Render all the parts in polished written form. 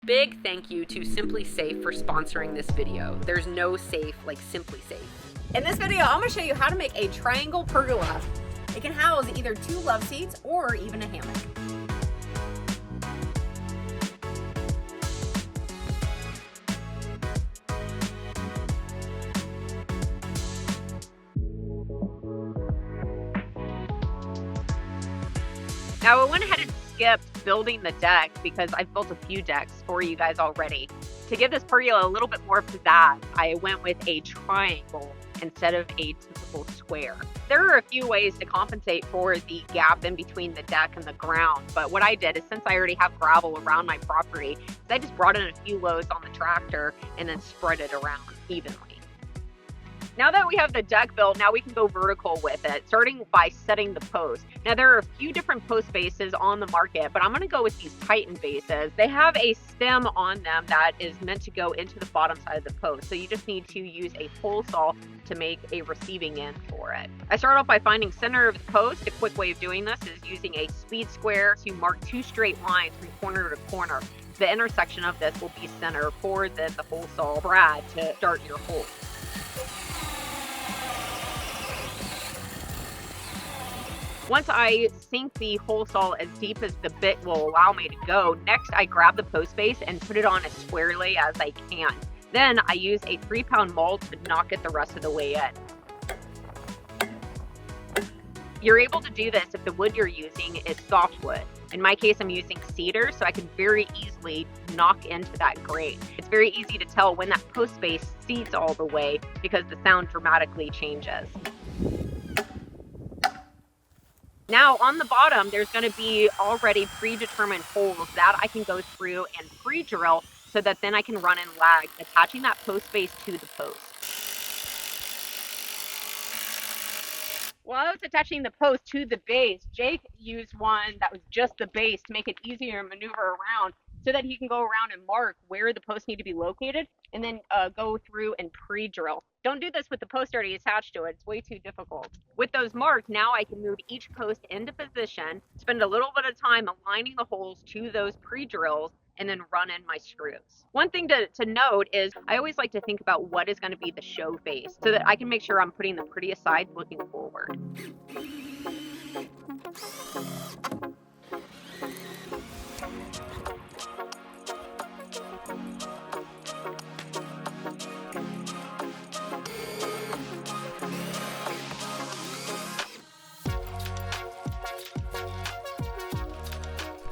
Big thank you to Simply Safe for sponsoring this video. There's no safe like Simply Safe. In this video, I'm going to show you how to make a triangle pergola. It can house either 2 love seats or even a hammock. Now I went ahead and skipped building the deck because I've built a few decks for you guys already. To give this pergola a little bit more pizzazz, I went with a triangle instead of a typical square. There are a few ways to compensate for the gap in between the deck and the ground, but what I did is, since I already have gravel around my property, I just brought in a few loads on the tractor and then spread it around evenly. Now that we have the deck built, now we can go vertical with it, starting by setting the post. Now there are a few different post bases on the market, but I'm going to go with these Titan bases. They have a stem on them that is meant to go into the bottom side of the post, so you just need to use a hole saw to make a receiving end for it. I start off by finding center of the post. A quick way of doing this is using a speed square to mark 2 straight lines from corner to corner. The intersection of this will be center for the hole saw brad to start your hole. Once I sink the hole saw as deep as the bit will allow me to go, next I grab the post base and put it on as squarely as I can. Then I use a 3-pound maul to knock it the rest of the way in. You're able to do this if the wood you're using is softwood. In my case, I'm using cedar, so I can very easily knock into that grate. It's very easy to tell when that post base seats all the way because the sound dramatically changes. Now on the bottom, there's going to be already predetermined holes that I can go through and pre-drill so that then I can run in lag, attaching that post base to the post. While I was attaching the post to the base, Jake used one that was just the base to make it easier to maneuver around so that he can go around and mark where the posts need to be located and then go through and pre-drill. Don't do this with the post already attached to it. It's way too difficult. With those marked, now I can move each post into position, spend a little bit of time aligning the holes to those pre-drills, and then run in my screws. One thing to note is I always like to think about what is going to be the show face so that I can make sure I'm putting the prettiest side looking forward.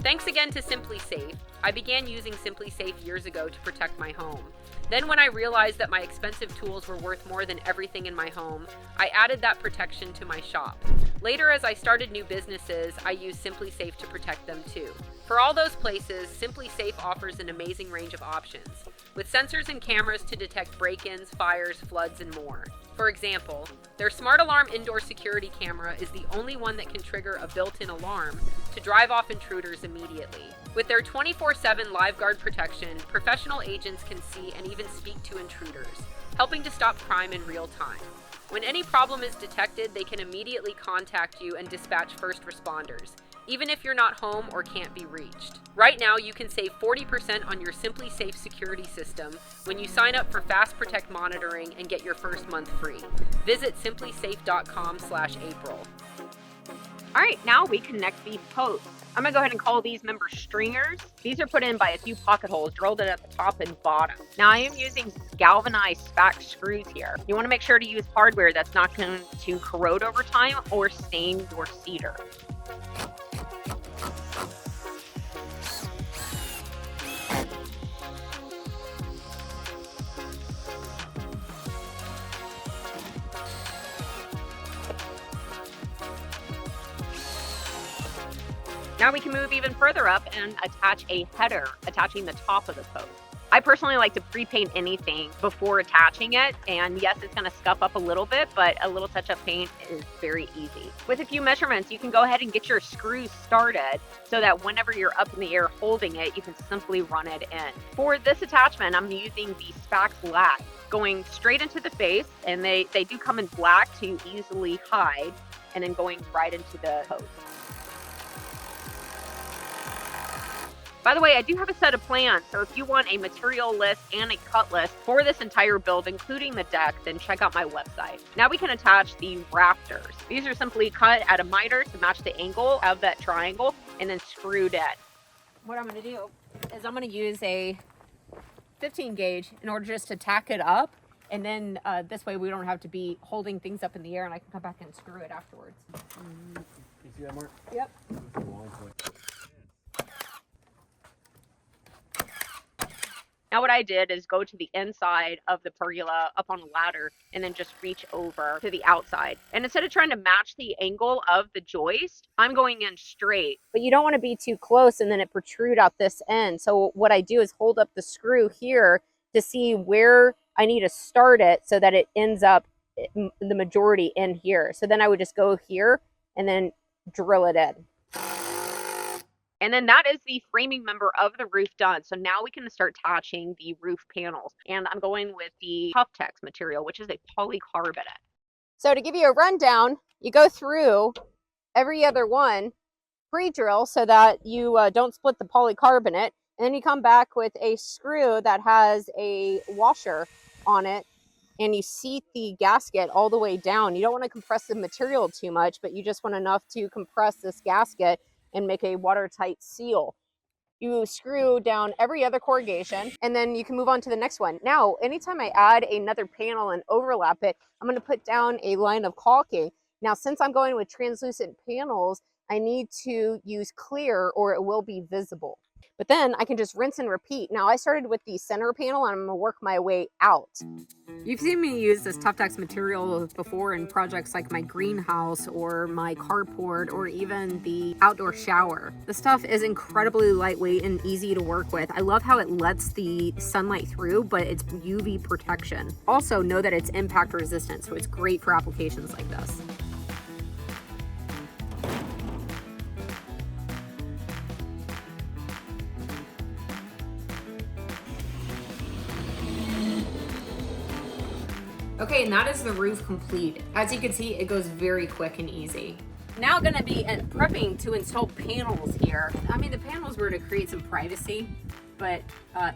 Thanks again to Simply Safe. I began using Simply Safe years ago to protect my home. Then when I realized that my expensive tools were worth more than everything in my home, I added that protection to my shop. Later, as I started new businesses, I used Simply Safe to protect them too. For all those places, Simply Safe offers an amazing range of options, with sensors and cameras to detect break-ins, fires, floods, and more. For example, their Smart Alarm indoor security camera is the only one that can trigger a built-in alarm to drive off intruders immediately. With their 24/7 live guard protection, professional agents can see and even speak to intruders, helping to stop crime in real time. When any problem is detected, they can immediately contact you and dispatch first responders, even if you're not home or can't be reached. Right now, you can save 40% on your Simply Safe security system when you sign up for Fast Protect monitoring and get your first month free. Visit simplysafe.com/April. All right, now we connect these posts. I'm gonna go ahead and call these members stringers. These are put in by a few pocket holes drilled in at the top and bottom. Now I am using galvanized spac screws here. You wanna make sure to use hardware that's not going to corrode over time or stain your cedar. Now we can move even further up and attach a header, attaching the top of the post. I personally like to pre-paint anything before attaching it, and yes, it's going to scuff up a little bit, but a little touch-up paint is very easy. With a few measurements, you can go ahead and get your screws started so that whenever you're up in the air holding it, you can simply run it in. For this attachment, I'm using the spac lat, going straight into the face, and they do come in black to easily hide, and then going right into the post. By the way, I do have a set of plans, so if you want a material list and a cut list for this entire build, including the deck, then check out my website. Now we can attach the rafters. These are simply cut at a miter to match the angle of that triangle and then screwed in. What I'm going to do is I'm going to use a 15 gauge in order just to tack it up, and then this way we don't have to be holding things up in the air, and I can come back and screw it afterwards. You see that, Mark? Yep. Now what I did is go to the inside of the pergola up on a ladder and then just reach over to the outside. And instead of trying to match the angle of the joist, I'm going in straight. But you don't want to be too close and then it protrude out this end. So what I do is hold up the screw here to see where I need to start it so that it ends up the majority in here. So then I would just go here and then drill it in. And then that is the framing member of the roof done. So now we can start attaching the roof panels. And I'm going with the Tuftex material, which is a polycarbonate. So to give you a rundown, you go through every other one, pre-drill so that you don't split the polycarbonate. And then you come back with a screw that has a washer on it. And you seat the gasket all the way down. You don't want to compress the material too much, but you just want enough to compress this gasket and make a watertight seal. You screw down every other corrugation and then you can move on to the next one. Now, anytime I add another panel and overlap it, I'm going to put down a line of caulking. Now, since I'm going with translucent panels, I need to use clear or it will be visible. But then I can just rinse and repeat. Now I started with the center panel and I'm gonna work my way out. You've seen me use this Tuftex material before in projects like my greenhouse or my carport or even the outdoor shower. The stuff is incredibly lightweight and easy to work with. I love how it lets the sunlight through, but it's UV protection. Also know that it's impact resistant, so it's great for applications like this. Okay, and that is the roof complete. As you can see, it goes very quick and easy. Now gonna be prepping to install panels here. I mean, the panels were to create some privacy, but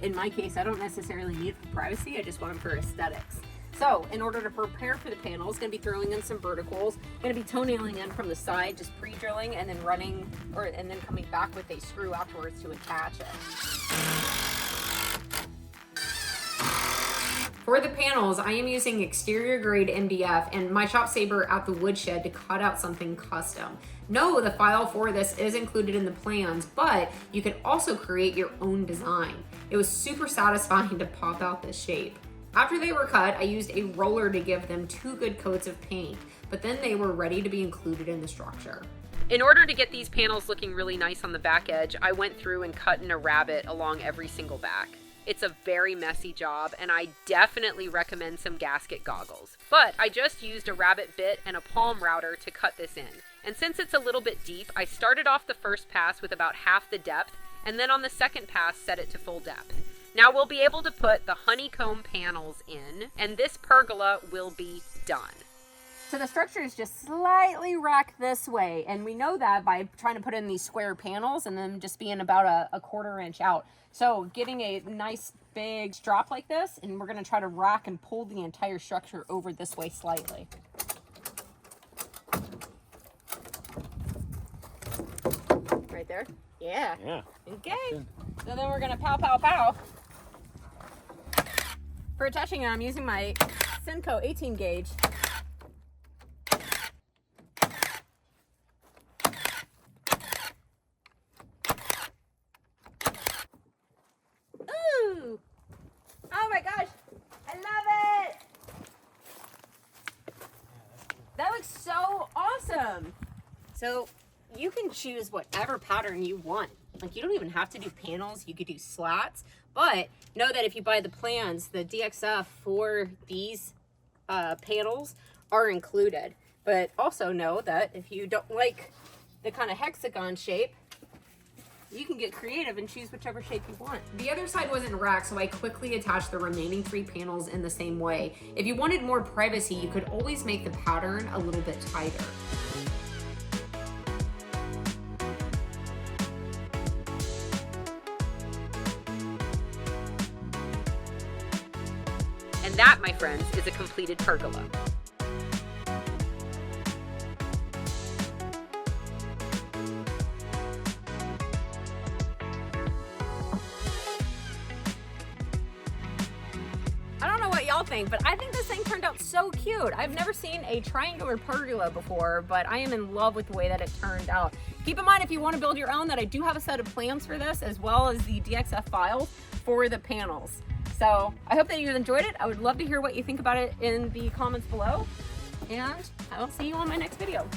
in my case, I don't necessarily need it for privacy, I just want them for aesthetics. So in order to prepare for the panels, gonna be throwing in some verticals, gonna be toenailing in from the side, just pre-drilling and then running, and then coming back with a screw afterwards to attach it. For the panels, I am using exterior grade MDF and my chop saber at the woodshed to cut out something custom. No, the file for this is included in the plans, but you can also create your own design. It was super satisfying to pop out this shape. After they were cut, I used a roller to give them 2 good coats of paint, but then they were ready to be included in the structure. In order to get these panels looking really nice on the back edge, I went through and cut in a rabbet along every single back. It's a very messy job, and I definitely recommend some gasket goggles. But I just used a rabbet bit and a palm router to cut this in. And since it's a little bit deep, I started off the first pass with about half the depth, and then on the second pass set it to full depth. Now we'll be able to put the honeycomb panels in, and this pergola will be done. So the structure is just slightly racked this way, and we know that by trying to put in these square panels and then just being about a 1/4 inch out. So getting a nice big strap like this, and we're gonna try to rack and pull the entire structure over this way slightly. Right there? Yeah. Yeah. Okay. So then we're gonna pow, pow, pow. For attaching it, I'm using my Senko 18 gauge. Ooh! Oh my gosh! I love it! That looks so awesome! So you can choose whatever pattern you want. Like, you don't even have to do panels, you could do slats, but know that if you buy the plans, the DXF for these panels are included. But also know that if you don't like the kind of hexagon shape, you can get creative and choose whichever shape you want. The other side wasn't racked, so I quickly attached the remaining 3 panels in the same way. If you wanted more privacy, you could always make the pattern a little bit tighter. And that, my friends, is a completed pergola. I don't know what y'all think, but I think this thing turned out so cute. I've never seen a triangular pergola before, but I am in love with the way that it turned out. Keep in mind, if you want to build your own, that I do have a set of plans for this, as well as the DXF files for the panels. So I hope that you enjoyed it. I would love to hear what you think about it in the comments below, and I will see you on my next video.